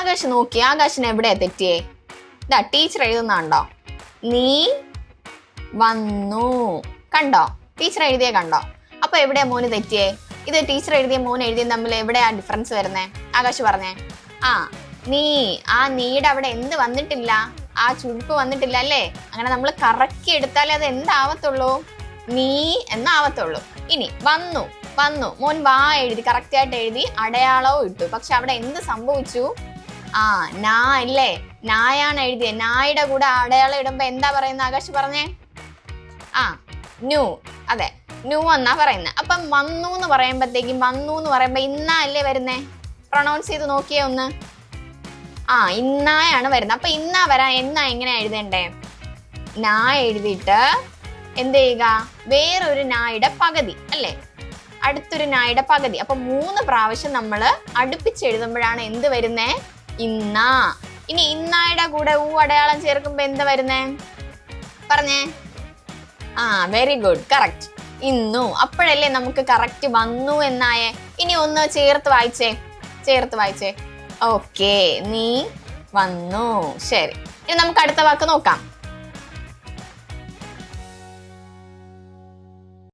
ആകാശ് നോക്കി, ആകാശിന് എവിടെയാ തെറ്റിയേ? ഇതാ ടീച്ചർ എഴുതുന്നുണ്ടോ? നീ വന്നു. കണ്ടോ? ടീച്ചർ എഴുതിയേ കണ്ടോ? അപ്പൊ എവിടെയാ മോന് തെറ്റിയേ? ഇത് ടീച്ചർ എഴുതിയ മോൻ എഴുതിയ തമ്മിൽ എവിടെയാ ഡിഫറൻസ് വരുന്നേ? ആകാശ് പറഞ്ഞേ. നീ, ആ നീയുടെ അവിടെ എന്ത് വന്നിട്ടില്ല? ആ ചുഴുപ്പ് വന്നിട്ടില്ല അല്ലേ? അങ്ങനെ നമ്മൾ കറക്കി എടുത്താലേ അത് എന്താവത്തുള്ളൂ? നീ എന്നാവത്തുള്ളൂ. ഇനി വന്നു, വന്നു മോൻ വാ എഴുതി, കറക്റ്റ് ആയിട്ട് എഴുതി, അടയാളവും ഇട്ടു. പക്ഷെ അവിടെ എന്ത് സംഭവിച്ചു? നാ അല്ലേ? നായാണ് എഴുതിയത്. നായുടെ കൂടെ അടയാളം ഇടുമ്പോ എന്താ പറയുന്നത്? ആകാശ് പറഞ്ഞേ. ന്യൂ. അതെ, ന്യൂ എന്നാ പറയുന്നത്. അപ്പം വന്നു എന്ന് പറയുമ്പോ ഇന്നാ അല്ലേ വരുന്നേ? പ്രൊണൗൺസ് ചെയ്ത് നോക്കിയേ ഒന്ന്. ഇന്നായാണ് വരുന്നത്. അപ്പൊ ഇന്നാ വരാൻ എന്നാ എങ്ങനെയാ എഴുതണ്ടേ? നാ എഴുതിയിട്ട് എന്ത് ചെയ്യുക? വേറൊരു നായുടെ പകുതി അല്ലേ? അടുത്തൊരു നായുടെ പകുതി. അപ്പൊ 3 പ്രാവശ്യം നമ്മൾ അടുപ്പിച്ചെഴുതുമ്പോഴാണ് എന്ത് വരുന്നേ? ഇന്നാ. ഇനി ഇന്നായുടെ കൂടെ അടയാളം ചേർക്കുമ്പോ എന്താ വരുന്നേ? പറഞ്ഞേ. Very good, correct. ഇന്നു. അപ്പോഴല്ലേ നമുക്ക് കറക്റ്റ് വന്നു എന്നായേ. ഇനി ഒന്ന് ചേർത്ത് വായിച്ചേ. ഓക്കെ, നീ വന്നു. ശരി, ഇനി നമുക്ക് അടുത്ത വാക്ക് നോക്കാം.